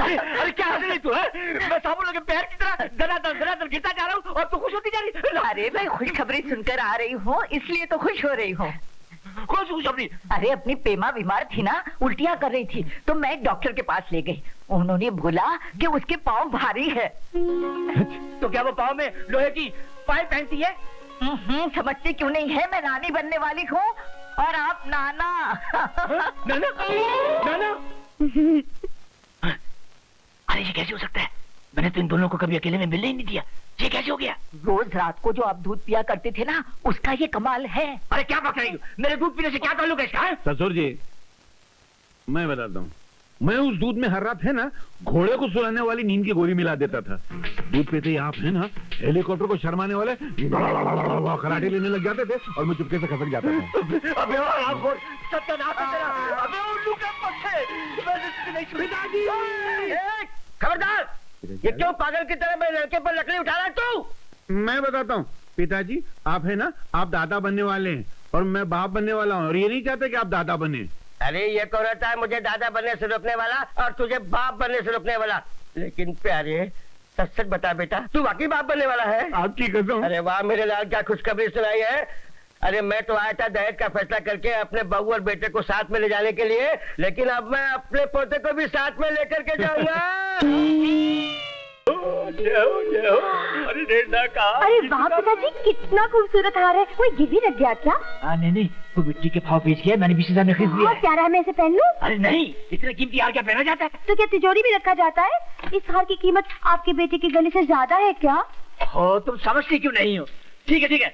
अरे क्या हंस रही तू है? मैं साबुन लगे पैर की तरह धनाधन गिरता जा रहा हूँ और तू खुश होती जा रही। अरे मैं खुशखबरी सुनकर आ रही हूँ, इसलिए तो खुश हो रही हूँ। कौन सी खुशखबरी? अरे अपनी पेमा बीमार थी ना, उल्टियाँ कर रही थी, तो मैं एक डॉक्टर के पास ले गई। उन्होंने बोला कि उसके पाँव भारी है। तो क्या वो पाँव में लोहे की पाइप पहनती है? समझती क्यों नहीं है, मैं नानी बनने वाली हूँ और आप नाना। नाना? नाना? अरे ये कैसे हो सकता है? मैंने तो इन दोनों को कभी अकेले में मिलने ही नहीं दिया। ये कैसे हो गया? रोज रात को जो आप दूध पिया करते थे ना, उसका ये कमाल है। अरे क्या बक रही हो? मेरे दूध पीने से क्या ताल्लुक है इसका? ससुर जी, मैं बताता हूँ। मैं उस दूध में हर रात है ना घोड़े को सुलाने वाली नींद की गोली मिला देता था। दूध पीते ही आप है ना हेलीकॉप्टर को शर्माने वाले खराटे लेने लग जाते थे और मैं चुपके से खसक जाता था। अबे आप सत्यानाश है तेरा। अबे उल्लू के पक्षे, मैंने तुझे नहीं सुनी। खबरदार! ये क्यों पागल की तरह मेरे लड़के पर लकड़ी उठा रहा है तू? मैं बताता हूँ पिताजी, आप है ना आप दादा बनने वाले हैं और मैं बाप बनने वाला हूँ और ये नहीं चाहते कि आप दादा बने। अरे ये कौन रहता है मुझे दादा बनने से रोकने वाला और तुझे बाप बनने से रोकने वाला? लेकिन प्यारे सच सच बता बेटा, तू वाकई बाप बनने वाला है? आपकी कसम। अरे वाह मेरे लाल, क्या खुशखबरी सुनाई है। अरे मैं तो आया था दहेज का फैसला करके अपने बहू और बेटे को साथ में ले जाने के लिए, लेकिन अब मैं अपने पोते को भी साथ में लेकर के जाऊंगा। अरे वाह पिताजी, कितना खूबसूरत हार है। कोई गिर भी रख गया क्या? नहीं, वो मिट्टी के भाव बेच गया, मैंने 20,000 में खरीद लिया। प्यारा है, मैं इसे पहन लूं? अरे नहीं, इतने कीमती हार क्या पहना जाता है? तो क्या तिजोरी में रखा जाता है? इस हार की कीमत आपके बेटे के गले से ज्यादा है क्या? हो तुम समझती क्यों नहीं हो? ठीक है,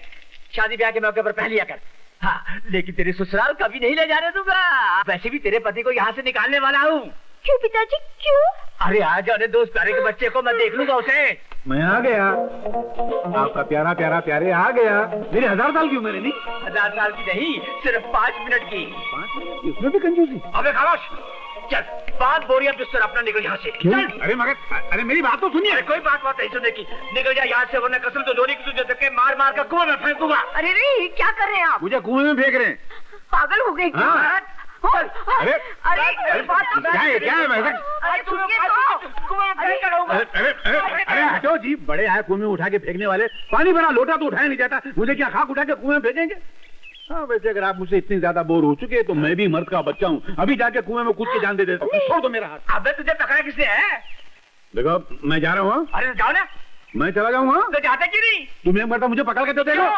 शादी ब्याह के मौके पर पहन लिया कर। हाँ, लेकिन तेरे ससुराल कभी नहीं ले जाने दूंगा। वैसे भी तेरे पति को यहाँ से निकालने वाला हूँ। क्यों पिताजी, क्यों? अरे आ जाने दो उस प्यारे के बच्चे को, मैं देख लूंगा उसे। मैं आ गया, आपका प्यारा प्यारे आ गया। मेरी 1000 साल की उम्र है। नहीं 1000 साल की नहीं, सिर्फ 5 मिनट की। 5 मिनट की? उसमें भी कंजूसी। अबे खामोश, चल 5 बोरियां बिस्तर अपना निकल यहाँ से। क्यों? चल। अरे मगर, अरे मेरी बात तो सुनिए। अरे कोई बात नहीं सुनने की, निकल जा यहाँ से, वरना कसम तो जोड़ी की तुझे धक्के मार कर कुएं में फेंकूंगा। अरे नहीं, क्या कर रहे हैं आप? मुझे कुएं में फेंक रहे हैं। पागल हो गए क्या? हाँ। अरे अरे क्या है वैसे? अरे सुनिए तो। अरे हटो जी, बड़े आए कुएं में उठा के फेंकने वाले। पानी भरा लोटा तो उठाया नहीं जाता, मुझे क्या खाक उठा के कुएं में फेंकेंगे? हाँ वैसे अगर आप मुझसे इतनी ज्यादा बोर हो चुके हैं तो मैं भी मर्द का बच्चा हूँ, अभी जाके कुएं में कूद के जान दे देता हूँ। छोड़ दो मेरा हाथ। अबे तुझे पकड़ा किसने है? देखो मैं जा रहा हूँ। अरे जाओ ना। मैं चला जाऊंगा। तो जाते क्यों नहीं? तुम एक मरता मुझे पकड़ के तो देखो।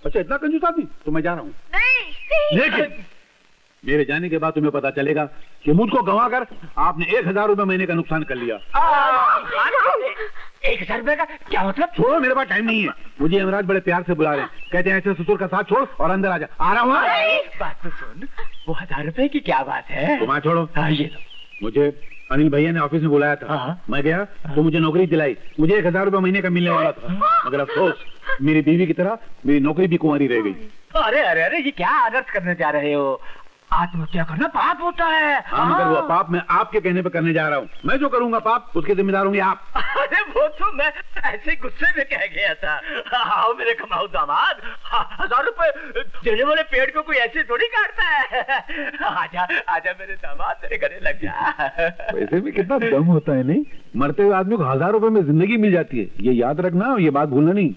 अच्छा इतना कंजूस आदमी, तो मैं जा रहा हूँ। लेकिन मेरे जाने के बाद तुम्हें पता चलेगा कि मुझको गंवा कर आपने 1000 रुपए महीने का नुकसान कर लिया। 1000 रुपए का क्या मतलब? छोड़ो, मेरे पास टाइम नहीं है। मुझे यमराज बड़े प्यार से बुला रहे हैं, कहते हैं ऐसे ससुर का साथ छोड़ और अंदर आ जा। आ रहा हूँ। बात तो सुन, वो 1000 रुपए की क्या बात है? तुम छोड़ो। हाँ ये लो। मुझे अनिल भैया ने ऑफिस में बुलाया था। मैं गया तो मुझे नौकरी दिलाई। मुझे 1000 रुपए महीने का मिलने वाला था, मगर अफसोस मेरी बीवी की तरह मेरी नौकरी भी कुंवारी रह गई। अरे ये क्या अनर्थ करने जा रहे हो? आत्महत्या करना पाप होता है। हाँ मगर वो पाप मैं आपके कहने पर करने जा रहा हूँ। मैं जो करूँगा पाप उसके जिम्मेदार होंगे आप। अरे वो तो मैं ऐसे गुस्से में कह गया था। आओ मेरे कमाऊ दामाद, 1000 रुपए देने वाले पेड़ को कोई ऐसे थोड़ी काटता है। आजा मेरे दामाद, मेरे गले लग जा। वैसे भी कितना दम होता है नहीं, मरते हुए आदमी को 1000 रुपए में जिंदगी मिल जाती है। ये याद रखना, ये बात भूलना नहीं।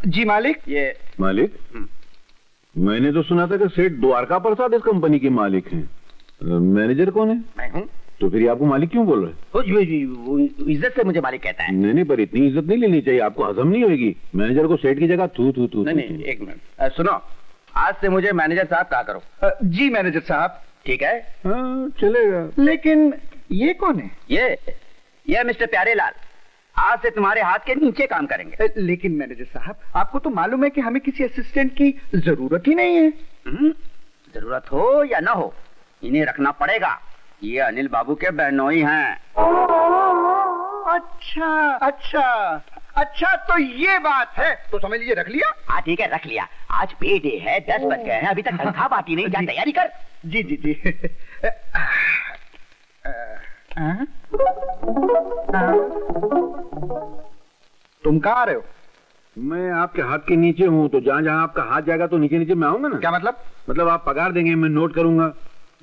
जी मालिक। ये मालिक? मैंने तो सुना था कि सेठ द्वारका प्रसाद इस कंपनी के मालिक हैं। मैनेजर कौन है? मैं हूँ। तो फिर आपको मालिक क्यों बोल रहे हैं? वो इज्जत से मुझे मालिक कहता है। नहीं पर इतनी इज्जत नहीं लेनी चाहिए, आपको हजम नहीं होगी। मैनेजर को सेठ की जगह तू। नहीं, एक मिनट सुनो, आज से मुझे मैनेजर साहब कहा करो। जी मैनेजर साहब। ठीक है? हाँ चलेगा। लेकिन ये कौन है? ये मिस्टर प्यारेलाल, आज से तुम्हारे हाथ के नीचे काम करेंगे। लेकिन मैनेजर साहब, आपको तो मालूम है कि हमें किसी असिस्टेंट की जरूरत ही नहीं है। जरूरत हो या ना हो, इन्हें रखना पड़ेगा। ये अनिल बाबू के बहनोई हैं। अच्छा तो ये बात है, तो समझ लीजिए रख लिया। हाँ ठीक है, रख लिया। आज पे डे है, 10 बज गए हैं, अभी तक तनख्वाह बाकी नहीं। जा तैयारी कर। जी तुम कहाँ आ रहे हो? मैं आपके हाथ के नीचे हूँ, तो जहाँ जहाँ आपका हाथ जाएगा तो नीचे नीचे मैं आऊंगा ना। क्या मतलब? मतलब आप पगार देंगे, मैं नोट करूंगा।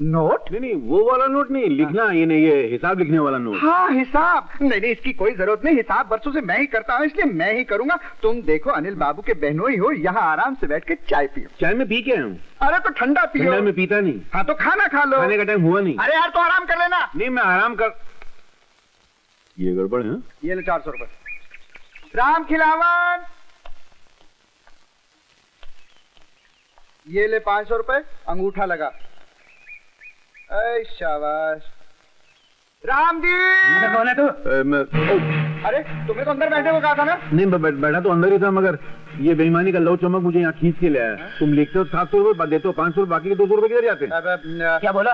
नोट? नहीं नहीं, वो वाला नोट नहीं, लिखना ये नहीं, ये हिसाब लिखने वाला नोट। हाँ हिसाब? नहीं नहीं, इसकी कोई जरूरत नहीं, हिसाब बरसों से मैं ही करता हूँ, इसलिए मैं ही करूंगा। तुम देखो अनिल बाबू के बहनोई हो, यहाँ आराम से बैठ के चाय पियो। चाय में पी के हूँ। अरे तो ठंडा पियो। ठंडा में पीता नहीं। हाँ तो खाना खा लो। खाने का टाइम हुआ नहीं। अरे यार तो आराम कर लेना। नहीं मैं आराम कर, ये गड़बड़ है। ये ले 400 रुपए। राम खिलावन, ये ले 500 रुपए, अंगूठा लगा। ऐ शाबाश। राम जी। कौन है तू? अरे तुम्हें तो अंदर बैठे को कहा था ना। नहीं बैठा तो अंदर ही था, मगर ये बेईमानी का लव चमक मुझे यहाँ खींच के ले आया। तुम लिखते हो 700 रुपए, देते हो 500 रुपए, बाकी के 200 रुपए किधर जाते हैं? क्या बोला?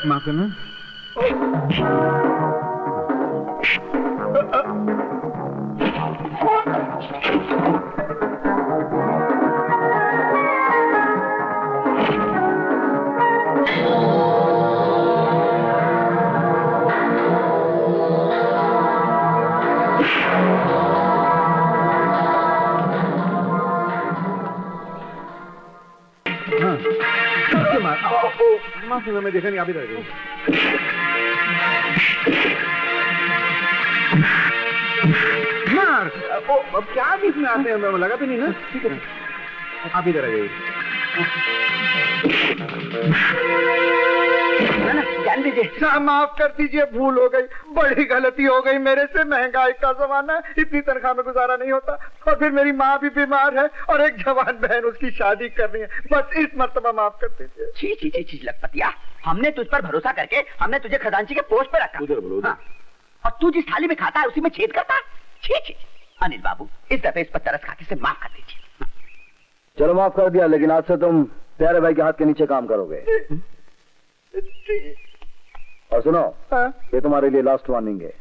माफ करना। माफ करना, मैं देखा नहीं, आप ही रह गए। मार। अब क्या बीच में आते हैं, मैं लगा तो नहीं ना। ठीक है, आप इधर आ गए। जान दीजिए। माफ कर दीजिए, भूल हो गई, बड़ी गलती हो गई मेरे से। महंगाई का जमाना है, इतनी तनख्वाह में गुजारा नहीं होता, और फिर मेरी माँ भी बीमार है और एक जवान बहन, उसकी शादी करनी है। बस इस मर्तबा माफ कर दीजिए। छी छी छी छी लखपतिया, हमने तुझ पर भरोसा करके हमने तुझे खजांची के पोस्ट पे रखा। उधर बोलो। हाँ। और तू जिस थाली में खाता है उसी में छेद करता है। छी छी। अनिल बाबू, इस दफे इस पर तरस खाके से माफ कर दीजिए। चलो माफ कर दिया, लेकिन आज से तुम प्यारे भाई के हाथ के नीचे काम करोगे। और सुनो, ये तुम्हारे लिए लास्ट वार्निंग है।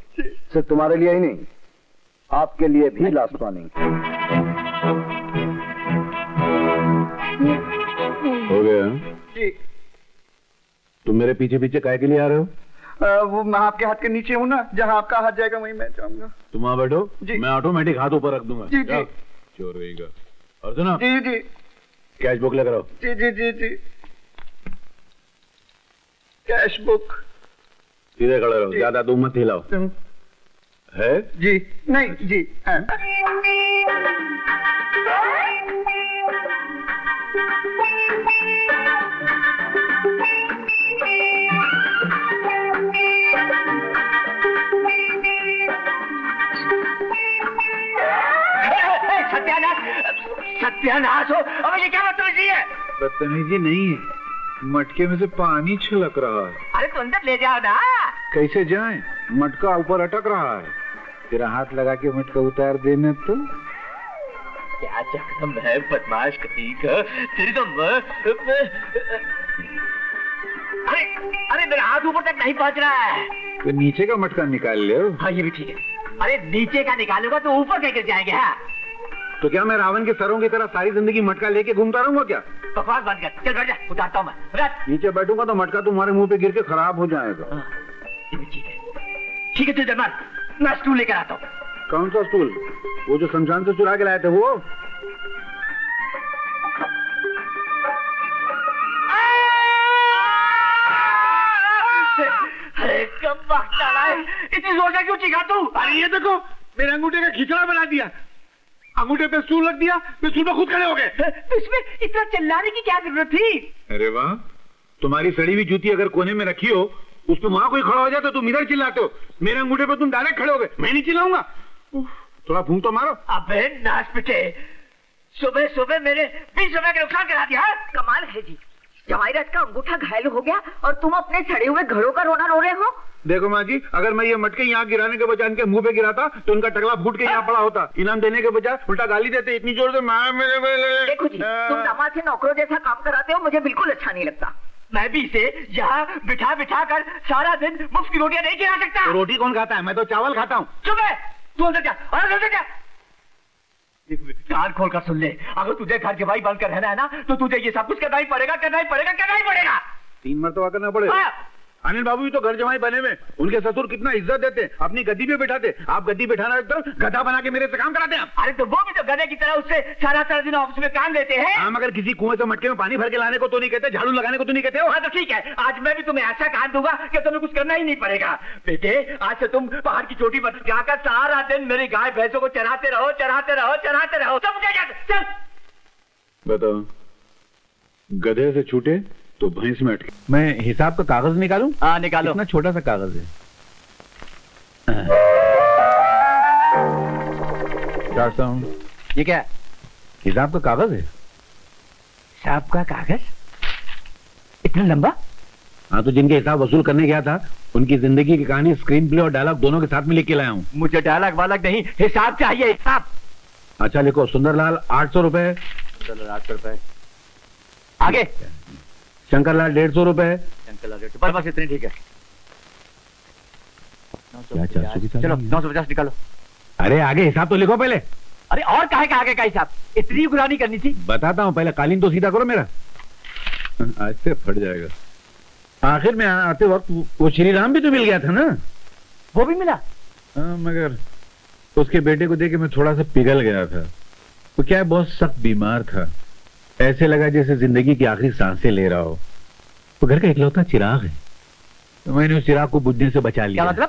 सिर्फ तुम्हारे लिए ही नहीं, आपके लिए भी लास्ट वार्निंग। हो गया? जी। तुम मेरे पीछे पीछे काहे के लिए आ रहे हो? वो मैं आपके हाथ के नीचे हूँ ना, जहाँ आपका हाथ जाएगा वहीं मैं जाऊंगा। तुम वहां बैठो जी। मैं ऑटोमेटिक हाथ ऊपर रख दूंगा। जी जी। चोर रहेगा। और सुनो, जी जी कैश बुक लेकर आओ। जी जी जी जी। Cash book. सीधे खड़े रहो, ज्यादा तुम मत हिलाओ। है? जी नहीं जी। हाँ। सत्यानाश हो। अब ये क्या बदतमीजी है? बदतमीजी नहीं है, मटके में से पानी छलक रहा है। अरे तो अंदर ले जाओ ना। कैसे जाएं? मटका ऊपर अटक रहा है। तेरा हाथ लगा के मटका उतार देना तो। क्या चक्रम है बदमाश कतीक, तेरी तो अरे अरे मेरा हाथ ऊपर तक नहीं पहुंच रहा है। तो नीचे का मटका निकाल ले। हाँ ये भी ठीक है। अरे नीचे का निकालूंगा तो ऊपर कैसे जाएंगे? हाँ तो क्या मैं रावण के सरों की तरह सारी जिंदगी मटका लेके घूमता रहूंगा क्या? बकवास बंद कर, चल बैठ जा, उतारता हूँ मैं। बैठ। नीचे बैठूंगा तो मटका तुम्हारे मुंह पे गिर के खराब हो जाएगा। हाँ, ये भी ठीक है। ठीक है तू जमान, मैं स्टूल लेकर आता हूँ। कौन सा स्टूल? वो जो शमशान से चुरा के लाए थे वो? अरे कब वक्त डाला है, इतनी जोर से क्यों चीखा तू? अरे ये देखो, मेरे अंगूठे का खिचड़ा बना दिया। अंगूठे पे स्टूल रख दिया, मैं स्टूल पे खुद खड़े हो गए। इसमें इतना चिल्लाने की क्या जरूरत थी? अरे वाह, तुम्हारी सड़ी हुई जूती अगर कोने में रखी हो, उस पे वहां कोई खड़ा हो जाए तो तुम इधर चिल्लाते हो। मेरे अंगूठे पे तुम डायरेक्ट खड़े हो गए, मैं नहीं चिल्लाऊंगा। थोड़ा फूंक तो मारो। अबे नाच पिटे, सुबह सुबह मेरे 20 रुपए का नुकसान करा दिया। कमाल है जी, जवाहिरत का अंगूठा घायल हो गया और तुम अपने सड़े हुए घड़ों का रोना रो रहे हो। देखो माँ जी, अगर मैं ये मटके यहाँ गिराने के बजाय इनके मुंह पे गिराता तो इनका टकला फूट के यहाँ पड़ा होता। इनाम देने के बजाय उल्टा गाली देते, इतनी जोर से देखो जी, तुम दामाद से नौकरों जैसा काम कराते हो, मुझे बिल्कुल अच्छा नहीं लगता। मैं भी इसे यहाँ बिठा बिठा कर सारा दिन मुफ्त की रोटियां नहीं खिला सकता। तो रोटी कौन खाता है? मैं तो चावल खाता हूँ। चुप है, तू अंदर जा, अंदर जा। कान खोल कर सुन ले, अगर तुझे घर के भाई बनकर रहना है ना, तो तुझे ये सब कुछ करना ही पड़ेगा, करना ही पड़ेगा, करना ही पड़ेगा। 3 मरतबा करना पड़ेगा। अनिल बाबू भी तो घर जमाई बने हुए, उनके ससुर कितना इज्जत देते, अपनी गद्दी पे बिठाते। आप गद्दी बिठाना तो गधा बना के मेरे से काम कराते हैं आप। अरे तो वो भी तो गधे की तरह उससे सारा सारा दिन ऑफिस में काम लेते हैं। हम अगर किसी कुएं से मटके में पानी भर के लाने को तो नहीं कहते, झाड़ू लगाने को तो नहीं कहते हो। हाँ तो ठीक है, आज मैं भी तुम्हें ऐसा काम दूंगा कि तुम्हें कुछ करना ही नहीं पड़ेगा। बेटे आज से तुम पहाड़ की चोटी पर जाकर सारा दिन मेरी गाय भैंसों को चराते रहो, चराते रहो, चराते रहो। चल बताओ, गधे से छूटे तो भैंस में अटके। मैं हिसाब का कागज निकालूं? हाँ निकालो। इतना छोटा सा कागज है। ये क्या? हिसाब का कागज है। हिसाब का कागज? इतना लंबा? हाँ तो जिनके हिसाब वसूल करने गया था उनकी जिंदगी की कहानी स्क्रीन प्ले और डायलॉग दोनों के साथ में लिख के लाया हूँ। मुझे डायलॉग वालॉग नहीं, हिसाब चाहिए, हिसाब। अच्छा लिखो, सुंदरलाल 800 रुपए, 800 रुपए। आगे शंकरलाल 150 रुपए, बस इतनी ठीक है। चलो 950 निकालो। अरे आगे हिसाब तो लिखो पहले। अरे और काहे का आगे का हिसाब? इतनी गुरानी करनी थी। बताता हूँ, पहले कालीन तो सीधा करो मेरा। आज से फट जाएगा। आखिर में आते वक्त वो श्री राम भी तो मिल गया था ना? वो भी मिला? मगर उसके बेटे को देख के मैं थोड़ा सा पिघल गया था। वो क्या है, बहुत सख्त बीमार था। ऐसे लगा जैसे जिंदगी की आखिरी सांसें ले रहा हो। वो घर का इकलौता चिराग है, तो मैंने उस चिराग को बुझने से बचा लिया। क्या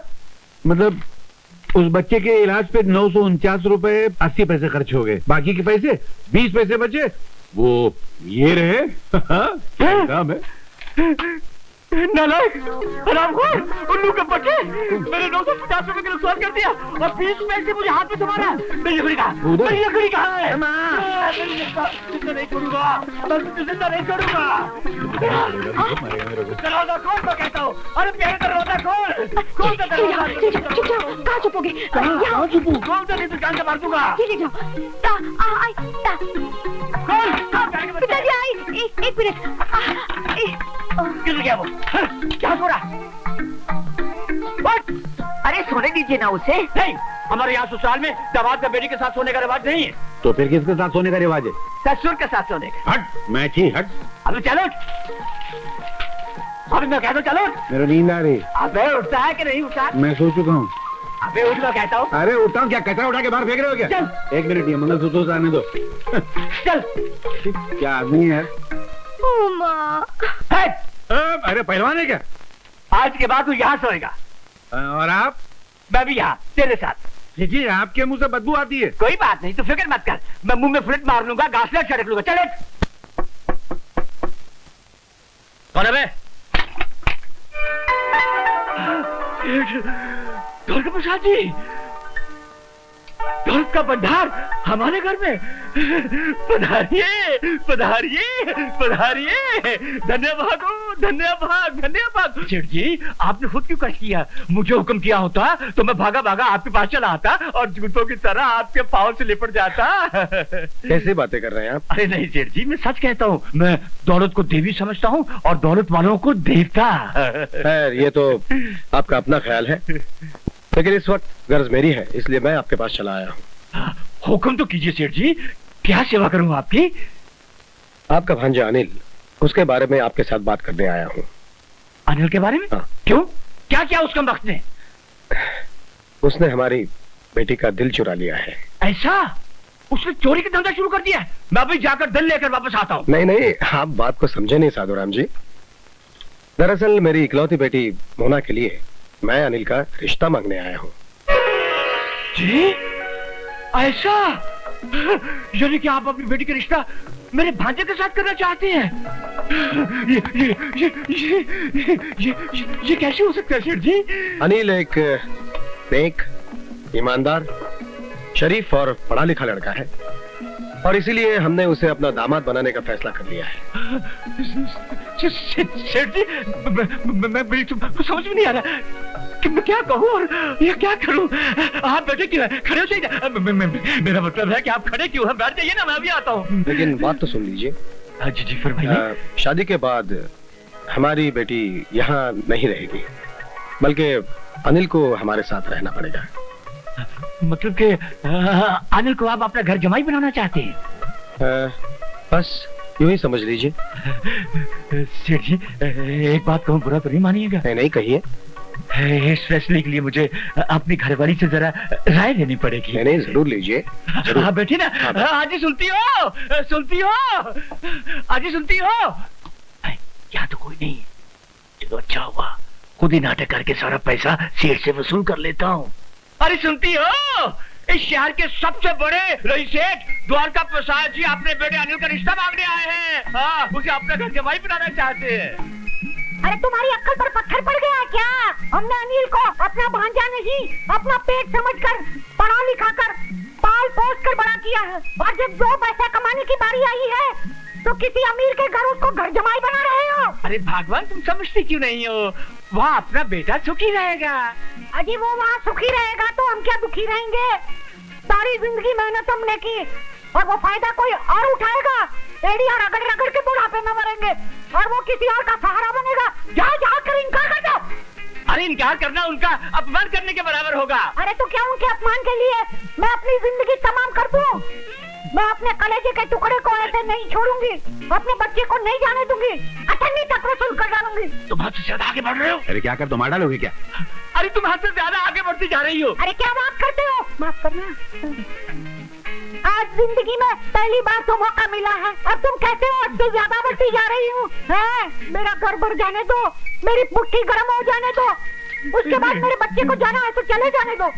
मतलब उस बच्चे के इलाज पे 949 रुपए 80 पैसे खर्च हो गए। बाकी के पैसे 20 पैसे बचे, वो ये रहे। क्या काम है? नालायक, हरामखोर, उल्लू के बच्चे, मेरे 950 रुपए का नुकसान कर दिया और 20 पैसे मुझे हाथ में थमाना। मेरी लकड़ी कहाँ है? मेरी लकड़ी कहाँ है? जिंदा नहीं छोड़ूंगा, मैं तुझे जिंदा नहीं छोड़ूंगा। दरवाजा खोल तो कहता हूँ। अरे मेरा दरवाजा खोल, खोल दो दरवाजा। कहाँ छुपोगे? कहाँ छुपू? खोल दो नहीं तो जान से मार दूंगा। पिताजी आई, एक मिनट। गिर गया वो। क्या छोड़ा? अरे सोने दीजिए ना उसे। नहीं, हमारे यहाँ ससुराल में दामाद का बेटी के साथ सोने का रिवाज नहीं है। तो फिर किसके साथ सोने का रिवाज है? ससुर के साथ सोने का। हट, मैं थी हट। अबे चलो, अबे मैं कहता हूँ चलो। मेरा नींद आ रही। अबे उठता है कि नहीं उठता? मैं सो चुका हूँ। अबे उठ, मैं कहता हूँ। अरे उठता हूँ क्या? कचरा उठा के बाहर फेंक रहे हो क्या? चल। एक मिनट, ये मंगलसूत्र से आने दो। चल। क्या आदमी है? अरे पहलवान है क्या? आज के बाद तू यहाँ सोएगा। और आप? मैं भी यहाँ तेरे साथ। जी, आपके मुंह से बदबू आती है। कोई बात नहीं, तू फिक्र मत कर, मैं मुंह में फ्लिट मार लूंगा, घासलेट छड़क लूंगा। चले। कौन है बे? दौलत प्रसाद जी, दौलत का भंडार हमारे घर में। पधारिए, पधारिए, पधारिए। धन्यवाद हो, धन्यवाद, धन्यवाद। सेठ जी, आपने खुद क्यों कष्ट किया? मुझे हुक्म किया होता तो मैं भागा भागा आपके पास चला आता और जूतों की तरह आपके पाँव से लिपट जाता। कैसी बातें कर रहे हैं आप? अरे नहीं सेठ जी, मैं सच कहता हूँ। मैं दौलत को देवी समझता हूँ और दौलत वालों को देवता। खैर, ये तो आपका अपना ख्याल है, लेकिन इस वक्त गर्ज मेरी है, इसलिए मैं आपके पास चला आया हूँ। हुक्म तो कीजिए सेठ जी, क्या सेवा करूँ आपकी? आपका भांजा अनिल, उसके बारे में आपके साथ बात करने आया हूँ। अनिल के बारे में? हाँ। क्यों? क्या क्या उसका वक्त ने? उसने हमारी बेटी का दिल चुरा लिया है। ऐसा? उसने चोरी का धंधा शुरू कर दिया है? मैं अभी जाकर दिल लेकर वापस आता हूँ। नहीं नहीं, आप बात को समझे नहीं साधुराम जी। दरअसल मेरी इकलौती बेटी मोना के लिए मैं अनिल का रिश्ता मांगने आया हूँ। जी? ऐसा? यानी कि आप अपनी बेटी का रिश्ता मेरे भांजे के साथ करना चाहते हैं? ये कैसे हो सकता है सेठ जी? अनिल एक नेक, ईमानदार, शरीफ और पढ़ा लिखा लड़का है और इसीलिए हमने उसे अपना दामाद बनाने का फैसला कर लिया है। सेठ जी, मैं समझ में नहीं आ रहा कि मैं क्या कहूँ और ये क्या करूँ। आप बैठे क्यों हैं? खड़े हो जाइए। मेरा मतलब है कि आप खड़े क्यों हैं? बैठ जाइए ना, मैं भी आता हूँ। लेकिन बात तो सुन लीजिए। जी जी फरमाइए। शादी के बाद हमारी बेटी यहाँ नहीं रहेगी, बल्कि अनिल को हमारे साथ रहना पड़ेगा। मतलब कि अनिल को आप अपना घर जमाई बनाना चाहते हैं? बस यूं ही समझ लीजिए। सेठ जी, एक बात कहूँ, बुरा तो नहीं मानिएगा? नहीं कहिए। इस फैसले के लिए मुझे अपनी घरवाली से जरा राय लेनी पड़ेगी। नहीं जरूर लीजिए। हाँ बैठी ना। आजी सुनती हो? सुनती हो? आजी सुनती हो? यहाँ तो कोई नहीं। चलो अच्छा हुआ, खुद ही नाटक करके सारा पैसा सेठ से वसूल कर लेता हूँ। अरे सुनती हो? इस शहर के सबसे बड़े रईस सेठ द्वारका प्रसाद जी अपने बेटे अनिल का रिश्ता मांगने आए हैं। हाँ, उसे अपना घर जमाई बनाना चाहते हैं। अरे तुम्हारी अक्ल पर पत्थर पड़ गया क्या? हमने अनिल को अपना भांजा नहीं, अपना पेट समझकर पढ़ा लिखा कर पाल पोस कर बड़ा किया है, और जब 2 पैसा कमाने की बारी आई है तो किसी अमीर के घर उसको घर जमाई बना रहे हो। अरे भगवान, तुम समझती क्यों नहीं हो? वहाँ अपना बेटा सुखी रहेगा। अजी वो वहाँ सुखी रहेगा तो हम क्या दुखी रहेंगे? सारी जिंदगी मेहनत हमने की और वो फायदा कोई और उठाएगा। एड़ियां रगड़ रगड़ के बुढ़ापे में मरेंगे और वो किसी और का सहारा बनेगा। जाओ जाओ कर इनकार कर दो। अरे इनकार करना उनका अपमान करने के बराबर होगा। अरे तो क्या उनके अपमान के लिए मैं अपनी जिंदगी तमाम कर दूं? मैं अपने कलेजे के टुकड़े को ऐसे नहीं छोड़ूंगी, अपने बच्चे को नहीं जाने दूंगी, अठन्नी तक वसूल कर डालूंगी। तुम हद से ज्यादा आगे बढ़ रहे हो। अरे क्या कर, तुम मार डालोगे क्या? अरे तुम हद से ज्यादा आगे बढ़ती जा रही हो। अरे क्या बात करते हो? माफ करना। आज जिंदगी में पहली बार तो मौका मिला है, अब तुम कहते हो हद से ज्यादा बढ़ती जा रही हूँ। मेरा घर भर जाने दो, मेरी मुट्ठी गर्म हो जाने दो, उसके बाद मेरे बच्चे को जाना है तो चले जाने दो।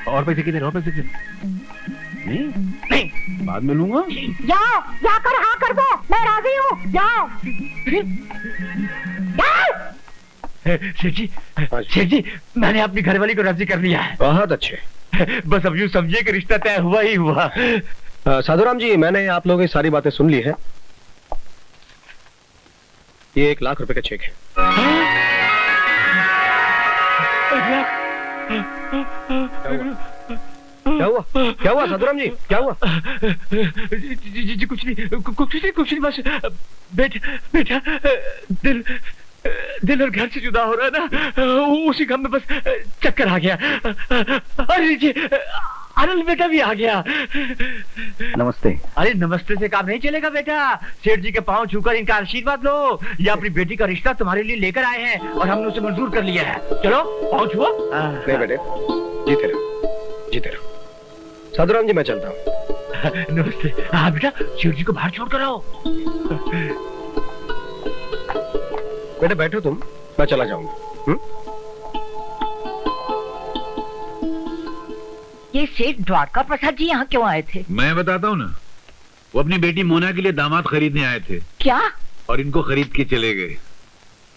और पैसे कितने? और पैसे कितने? नहीं, बाद में लूंगा। जाओ, जाकर हाँ कर दो, मैं राजी हूँ। जाओ। सेठ जी, मैंने अपनी घरवाली को राजी कर लिया है। बहुत अच्छे। बस अब यूँ समझिए कि रिश्ता तय हुआ ही हुआ। साधुराम जी, मैंने आप लोगों की सारी बातें सुन ली है। ये 1 लाख रुपए का चेक है। क्या हुआ? क्या हुआ साधुराम जी, क्या हुआ? जी कुछ नहीं, बस बेटा दिल और घर से जुदा हो रहा है ना, उसी गम में बस चक्कर आ गया। अरे जी, अनिल बेटा भी आ गया। नमस्ते। अरे नमस्ते से काम नहीं चलेगा बेटा। सेठ जी के पांव छूकर इनका आशीर्वाद लो। ये अपनी बेटी का रिश्ता तुम्हारे लिए लेकर आए हैं और हमने उसे मंजूर कर लिया है। चलो पांव छुओ। नहीं बेटे, जीते रहो। साधुराम जी, मैं चलता हूँ। नमस्ते। हाँ बेटा, सेठ जी को बाहर छोड़ कर आओ। बेटे बैठो तुम, मैं चला जाऊंगा। ये सेठ द्वारका प्रसाद जी यहाँ क्यों आए थे? मैं बताता हूँ ना, वो अपनी बेटी मोना के लिए दामाद खरीदने आए थे। क्या? और इनको खरीद के चले गए।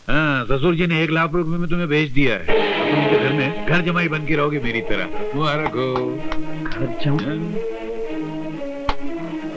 हाँ, ससुर जी ने 1 लाख रुपए में तुम्हें भेज दिया है। तुम उनके घर में घर जमाई बन के रहोगे मेरी तरह। मुबारक हो। घर जमाई?